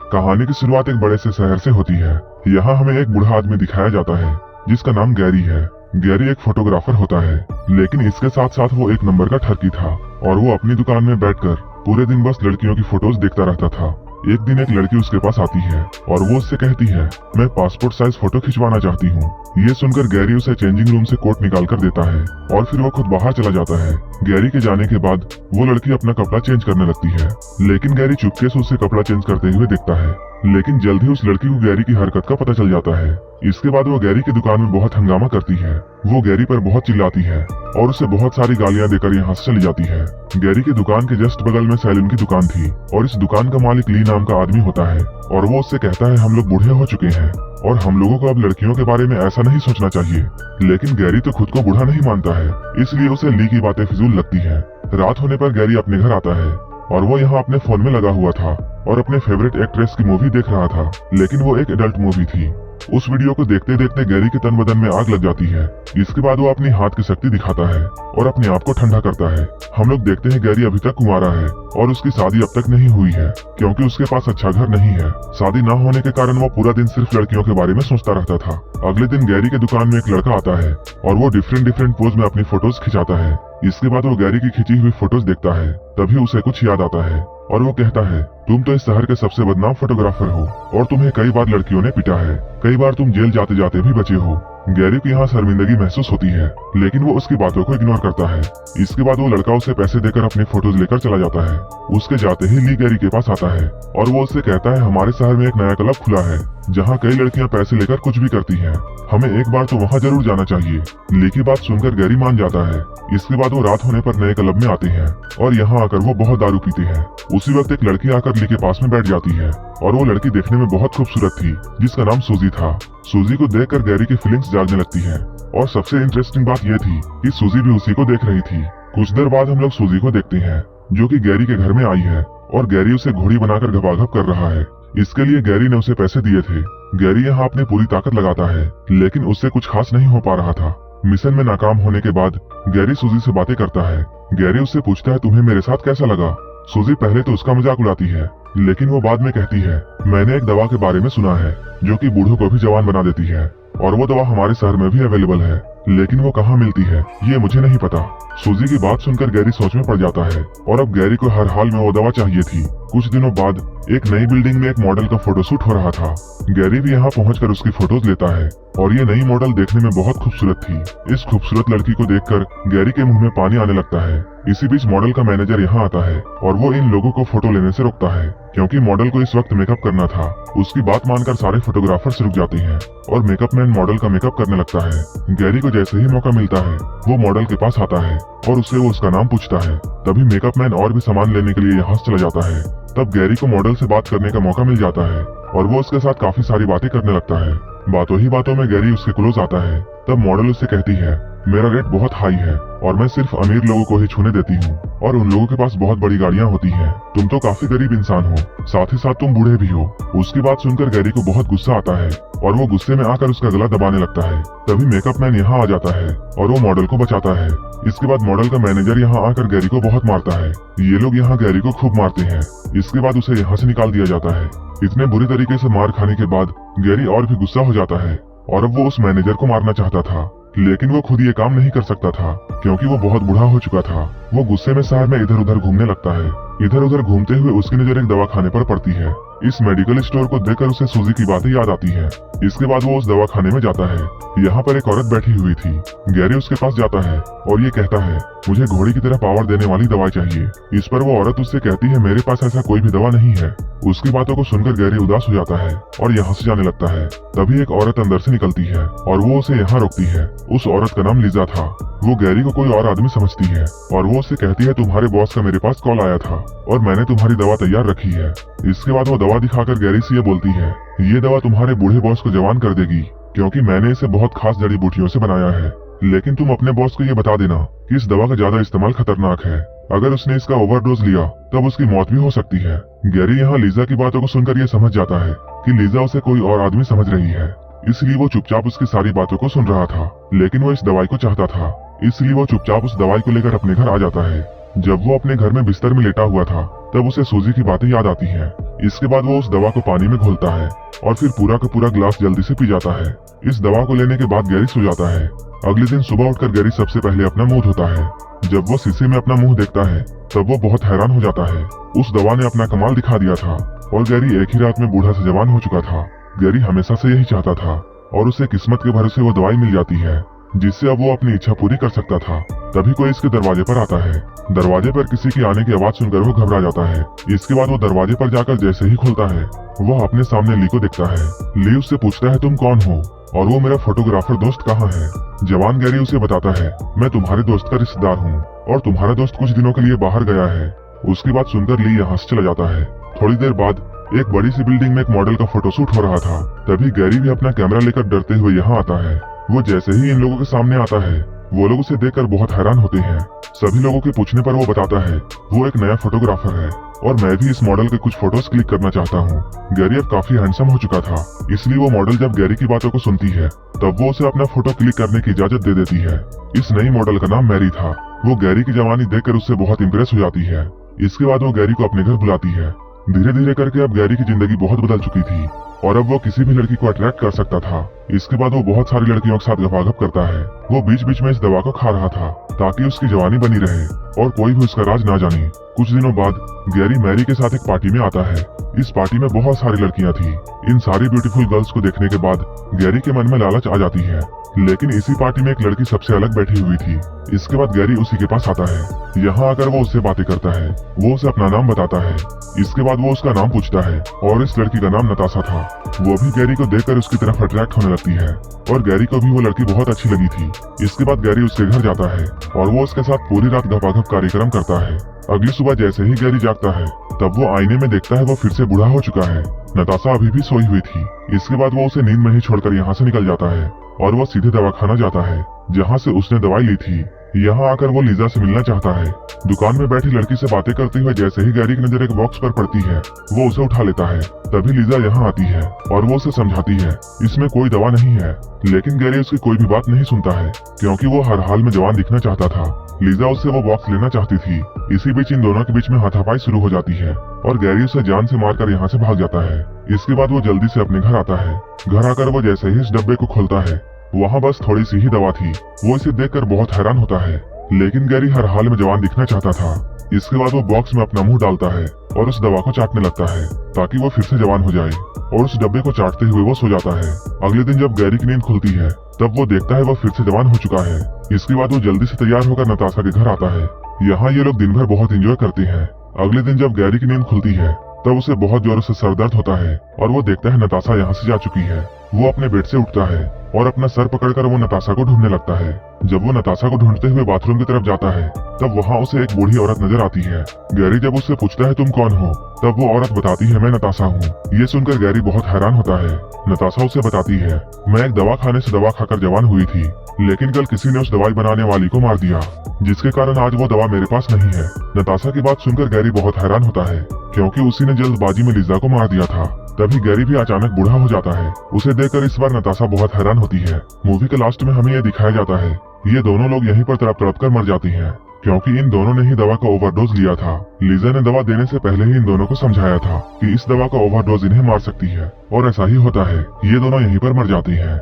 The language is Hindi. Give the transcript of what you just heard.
कहानी की शुरुआत एक बड़े से शहर से होती है। यहाँ हमें एक बूढ़ा आदमी दिखाया जाता है जिसका नाम गैरी है। गैरी एक फोटोग्राफर होता है, लेकिन इसके साथ साथ वो एक नंबर का ठरकी था और वो अपनी दुकान में बैठकर पूरे दिन बस लड़कियों की फोटोज देखता रहता था। एक दिन एक लड़की उसके पास आती है और वो उससे कहती है, मैं पासपोर्ट साइज फोटो खिंचवाना चाहती हूँ। ये सुनकर गैरी उसे चेंजिंग रूम से कोट निकाल कर देता है और फिर वो खुद बाहर चला जाता है। गैरी के जाने के बाद वो लड़की अपना कपड़ा चेंज करने लगती है, लेकिन गैरी चुपके से उसे कपड़ा चेंज करते हुए देखता है। लेकिन जल्द ही उस लड़की को गैरी की हरकत का पता चल जाता है। इसके बाद वो गैरी की दुकान में बहुत हंगामा करती है। वो गैरी पर बहुत चिल्लाती है और उसे बहुत सारी गालियां देकर यहाँ से चली जाती है। गैरी की दुकान के जस्ट बगल में सैलून की दुकान थी और इस दुकान का मालिक ली नाम का आदमी होता है और वो उससे कहता है, हम लोग बूढ़े हो चुके हैं और हम लोगों को अब लड़कियों के बारे में ऐसा नहीं सोचना चाहिए। लेकिन गैरी तो खुद को बूढ़ा नहीं मानता है, इसलिए उसे ली की बातें फिजूल लगती है। रात होने पर गैरी अपने घर आता है और वो यहाँ अपने फोन में लगा हुआ था और अपने फेवरेट एक्ट्रेस की मूवी देख रहा था, लेकिन वो एक एडल्ट मूवी थी। उस वीडियो को देखते देखते गैरी के तन बदन में आग लग जाती है। इसके बाद वो अपनी हाथ की शक्ति दिखाता है और अपने आप को ठंडा करता है। हम लोग देखते हैं गैरी अभी तक कुंवारा है और उसकी शादी अब तक नहीं हुई है क्योंकि उसके पास अच्छा घर नहीं है। शादी न होने के कारण वो पूरा दिन सिर्फ लड़कियों के बारे में सोचता रहता था। अगले दिन गैरी के दुकान में एक लड़का आता है और वो डिफरेंट पोज में अपनी फोटोज खिंचाता है। इसके बाद वो गैरी की खिंची हुई फोटोज देखता है, तभी उसे कुछ याद आता है और वो कहता है, तुम तो इस शहर के सबसे बदनाम फोटोग्राफर हो और तुम्हें कई बार लड़कियों ने पिटा है, कई बार तुम जेल जाते जाते भी बचे हो। गैरी को यहाँ शर्मिंदगी महसूस होती है, लेकिन वो उसकी बातों को इग्नोर करता है। इसके बाद वो लड़का उसे पैसे देकर अपनी फोटोज लेकर चला जाता है। उसके जाते ही ली गैरी के पास आता है और वो उससे कहता है, हमारे शहर में एक नया क्लब खुला है जहाँ कई लड़कियाँ पैसे लेकर कुछ भी करती हैं। हमें एक बार तो वहाँ जरूर जाना चाहिए। ली की बात सुनकर गैरी मान जाता है। इसके बाद वो रात होने पर नए क्लब में आते हैं और यहाँ आकर वो बहुत दारू पीते हैं। उसी वक्त एक लड़की आकर ली के पास में बैठ जाती है और वो लड़की देखने में बहुत खूबसूरत थी, जिसका नाम सूजी था। सूजी को देखकर गैरी की फीलिंग्स जागने लगती है और सबसे इंटरेस्टिंग बात ये थी कि सूजी भी उसी को देख रही थी। कुछ देर बाद हम लोग सूजी को देखते हैं जो कि गैरी के घर में आई है और गैरी उसे घोड़ी बनाकर घपाघप कर रहा है। इसके लिए गैरी ने उसे पैसे दिए थे। गैरी यहाँ अपनी पूरी ताकत लगाता है, लेकिन उससे कुछ खास नहीं हो पा रहा था। मिशन में नाकाम होने के बाद गैरी सूजी से बातें करता है। गैरी उससे पूछता है, तुम्हें मेरे साथ कैसा लगा? सूजी पहले तो उसका मजाक उड़ाती है, लेकिन वो बाद में कहती है, मैंने एक दवा के बारे में सुना है जो कि बूढ़ों को भी जवान बना देती है और वो दवा हमारे शहर में भी अवेलेबल है, लेकिन वो कहाँ मिलती है ये मुझे नहीं पता। सूजी की बात सुनकर गैरी सोच में पड़ जाता है और अब गैरी को हर हाल में वो दवा चाहिए थी। कुछ दिनों बाद एक नई बिल्डिंग में एक मॉडल का फोटोशूट हो रहा था। गैरी भी यहाँ पहुंचकर उसकी फोटोज लेता है और ये नई मॉडल देखने में बहुत खूबसूरत थी। इस खूबसूरत लड़की को देखकर गैरी के मुंह में पानी आने लगता है। इसी बीच मॉडल का मैनेजर यहाँ आता है और वो इन लोगों को फोटो लेने से रोकता है क्योंकि मॉडल को इस वक्त मेकअप करना था। उसकी बात मानकर सारे फोटोग्राफर्स रुक जाते हैं और मेकअप मैन मॉडल का मेकअप करने लगता है। गैरी को जैसे ही मौका मिलता है वो मॉडल के पास आता है और उससे वो उसका नाम पूछता है। तभी मेकअप मैन और भी सामान लेने के लिए यहाँ से चला जाता है। तब गैरी को मॉडल से बात करने का मौका मिल जाता है और वो उसके साथ काफी सारी बातें करने लगता है। बातों ही बातों में गैरी उसके क्लोज आता है। तब मॉडल उससे कहती है, मेरा रेट बहुत हाई है और मैं सिर्फ अमीर लोगों को ही छूने देती हूँ और उन लोगों के पास बहुत बड़ी गाड़ियाँ होती हैं। तुम तो काफी गरीब इंसान हो, साथ ही साथ तुम बूढ़े भी हो। उसकी बात सुनकर गैरी को बहुत गुस्सा आता है और वो गुस्से में आकर उसका गला दबाने लगता है। तभी मेकअप मैन यहाँ आ जाता है और वो मॉडल को बचाता है। इसके बाद मॉडल का मैनेजर यहाँ आकर गैरी को बहुत मारता है। ये लोग यहाँ गैरी को खूब मारते हैं। इसके बाद उसे यहाँ से निकाल दिया जाता है। इतने बुरी तरीके से मार खाने के बाद गैरी और भी गुस्सा हो जाता है और अब वो उस मैनेजर को मारना चाहता था, लेकिन वो खुद ये काम नहीं कर सकता था क्योंकि वो बहुत बूढ़ा हो चुका था। वो गुस्से में शहर में इधर उधर घूमने लगता है। इधर उधर घूमते हुए उसकी नजर एक दवाखाने पर पड़ती है। इस मेडिकल स्टोर को देखकर उसे सूजी की बातें याद आती हैं। इसके बाद वो उस दवाखाने में जाता है। यहाँ पर एक औरत बैठी हुई थी। गैरी उसके पास जाता है और ये कहता है, मुझे घोड़ी की तरह पावर देने वाली दवाई चाहिए। इस पर वो औरत उससे कहती है, मेरे पास ऐसा कोई भी दवा नहीं है। उसकी बातों को सुनकर गैरी उदास हो जाता है और यहाँ से जाने लगता है। तभी एक औरत अंदर से निकलती है और वो उसे यहाँ रोकती है। उस औरत का नाम लीजा था। वो गैरी को कोई और आदमी समझती है और वो उससे कहती है, तुम्हारे बॉस का मेरे पास कॉल आया था और मैंने तुम्हारी दवा तैयार रखी है। इसके बाद वो दवा दिखाकर गैरी से ये बोलती है, ये दवा तुम्हारे बूढ़े बॉस को जवान कर देगी क्योंकि मैंने इसे बहुत खास जड़ी बूटियों से बनाया है। लेकिन तुम अपने बॉस को ये बता देना कि इस दवा का ज्यादा इस्तेमाल खतरनाक है। अगर उसने इसका ओवरडोज लिया तब उसकी मौत भी हो सकती है। गैरी यहाँ लीजा की बातों को सुनकर ये समझ जाता है कि लीजा उसे कोई और आदमी समझ रही है, इसलिए वो चुपचाप उसकी सारी बातों को सुन रहा था। लेकिन वो इस दवाई को चाहता था, इसलिए वो चुपचाप उस दवाई को लेकर अपने घर आ जाता है। जब वो अपने घर में बिस्तर में लेटा हुआ था तब उसे सूजी की बातें याद आती हैं। इसके बाद वो उस दवा को पानी में घोलता है और फिर पूरा का पूरा ग्लास जल्दी से पी जाता है। इस दवा को लेने के बाद गैरी सो जाता है। अगले दिन सुबह उठकर गैरी सबसे पहले अपना मुंह धोता है। जब वो शीशे में अपना मुंह देखता है तब वो बहुत हैरान हो जाता है। उस दवा ने अपना कमाल दिखा दिया था और गैरी एक ही रात में बूढ़ा से जवान हो चुका था। गैरी हमेशा से यही चाहता था और उसे किस्मत के भरोसे वो दवाई मिल जाती है जिससे अब वो अपनी इच्छा पूरी कर सकता था। तभी कोई इसके दरवाजे पर आता है। दरवाजे पर किसी की आने की आवाज सुनकर वो घबरा जाता है। इसके बाद वो दरवाजे पर जाकर जैसे ही खोलता है वो अपने सामने ली को देखता है। ली उससे पूछता है, तुम कौन हो और वो मेरा फोटोग्राफर दोस्त कहाँ है? जवान गैरी उसे बताता है, मैं तुम्हारे दोस्त का रिश्तेदार हूँ और तुम्हारा दोस्त कुछ दिनों के लिए बाहर गया है। उसकी बात सुनकर ली यहाँ से चला जाता है। थोड़ी देर बाद एक बड़ी सी बिल्डिंग में एक मॉडल का फोटोशूट हो रहा था। तभी गैरी भी अपना कैमरा लेकर डरते हुए यहाँ आता है। वो जैसे ही इन लोगों के सामने आता है वो लोग उसे देखकर बहुत हैरान होते हैं। सभी लोगों के पूछने पर वो बताता है वो एक नया फोटोग्राफर है और मैं भी इस मॉडल के कुछ फोटोज क्लिक करना चाहता हूँ। गैरी अब काफी हैंडसम हो चुका था, इसलिए वो मॉडल जब गैरी की बातों को सुनती है तब वो उसे अपना फोटो क्लिक करने की इजाजत दे देती है। इस नई मॉडल का नाम मैरी था। वो गैरी की जवानी देखकर उससे बहुत इम्प्रेस हो जाती है। इसके बाद वो गैरी को अपने घर बुलाती है। धीरे धीरे करके अब गैरी की जिंदगी बहुत बदल चुकी थी और अब वो किसी भी लड़की को अट्रैक्ट कर सकता था। इसके बाद वो बहुत सारी लड़कियों के साथ गपागप करता है। वो बीच बीच में इस दवा को खा रहा था ताकि उसकी जवानी बनी रहे और कोई भी उसका राज ना जाने। कुछ दिनों बाद गैरी मैरी के साथ एक पार्टी में आता है। इस पार्टी में बहुत सारी लड़कियां थी। इन सारी ब्यूटीफुल गर्ल्स को देखने के बाद गैरी के मन में लालच आ जाती है, लेकिन इसी पार्टी में एक लड़की सबसे अलग बैठी हुई थी। इसके बाद गैरी उसी के पास आता है। यहाँ आकर वो उससे बातें करता है। वो उसे अपना नाम बताता है। इसके बाद वो उसका नाम पूछता है और इस लड़की का नाम नताशा था। वो भी गैरी को देखकर उसकी तरफ अट्रैक्ट होने लगती है और गैरी को भी वो लड़की बहुत अच्छी लगी थी। इसके बाद गैरी उसके घर जाता है और वो उसके साथ पूरी रात गपागप कार्यक्रम करता है। अगली सुबह जैसे ही गैरी जागता है तब वो आईने में देखता है वो फिर से बूढ़ा हो चुका है। नताशा अभी भी सोई हुई थी। इसके बाद वो उसे नींद में ही छोड़कर यहाँ से निकल जाता है और वो सीधे दवाखाना जाता है जहाँ से उसने दवाई ली थी। यहाँ आकर वो लीजा से मिलना चाहता है। दुकान में बैठी लड़की से बातें करते हुए जैसे ही गैरी की नजर एक बॉक्स पर पड़ती है वो उसे उठा लेता है। तभी लीजा यहाँ आती है और वो उसे समझाती है इसमें कोई दवा नहीं है, लेकिन गैरी उसकी कोई भी बात नहीं सुनता है क्योंकि वो हर हाल में जवान दिखना चाहता था। लीजा उससे वो बॉक्स लेना चाहती थी। इसी बीच इन दोनों के बीच में हाथापाई शुरू हो जाती है और गैरी उसे जान से मारकर यहाँ से भाग जाता है। इसके बाद वो जल्दी से अपने घर आता है। घर आकर वो जैसे ही इस डब्बे को खोलता है वहाँ बस थोड़ी सी ही दवा थी। वो इसे देखकर बहुत हैरान होता है, लेकिन गैरी हर हाल में जवान दिखना चाहता था। इसके बाद वो बॉक्स में अपना मुंह डालता है और उस दवा को चाटने लगता है ताकि वो फिर से जवान हो जाए और उस डब्बे को चाटते हुए वो सो जाता है। अगले दिन जब गैरी की नींद खुलती है तब वो देखता है वो फिर से जवान हो चुका है। इसके बाद वो जल्दी से तैयार होकर नताशा के घर आता है। यहाँ ये लोग दिन भर बहुत एंजॉय करते हैं। अगले दिन जब गैरी की नींद खुलती है तब उसे बहुत जोरों से सर दर्द होता है और वो देखता है नताशा यहाँ से जा चुकी है। वो अपने बेड से उठता है और अपना सर पकड़कर वो नताशा को ढूंढने लगता है। जब वो नताशा को ढूंढते हुए बाथरूम की तरफ जाता है तब वहाँ उसे एक बूढ़ी औरत नजर आती है। गैरी जब उससे पूछता है तुम कौन हो तब वो औरत बताती है मैं नताशा हूँ। ये सुनकर गैरी बहुत हैरान होता है। नताशा उसे बताती है मैं एक दवा खाने से दवा खाकर जवान हुई थी, लेकिन कल किसी ने उस दवाई बनाने वाली को मार दिया जिसके कारण आज वो दवा मेरे पास नहीं है। नताशा की बात सुनकर गैरी बहुत हैरान होता है क्योंकि उसी ने जल्दबाजी में लीजा को मार दिया था। तभी गैरी भी अचानक बूढ़ा हो जाता है। उसे देखकर इस बार नताशा बहुत हैरान होती है। मूवी के लास्ट में हमें ये दिखाया जाता है ये दोनों लोग यहीं पर तड़प तड़प कर मर जाती हैं क्योंकि इन दोनों ने ही दवा का ओवरडोज लिया था। लीजा ने दवा देने से पहले ही इन दोनों को समझाया था कि इस दवा का ओवरडोज इन्हें मार सकती है और ऐसा ही होता है। ये दोनों यहीं पर मर जाती हैं।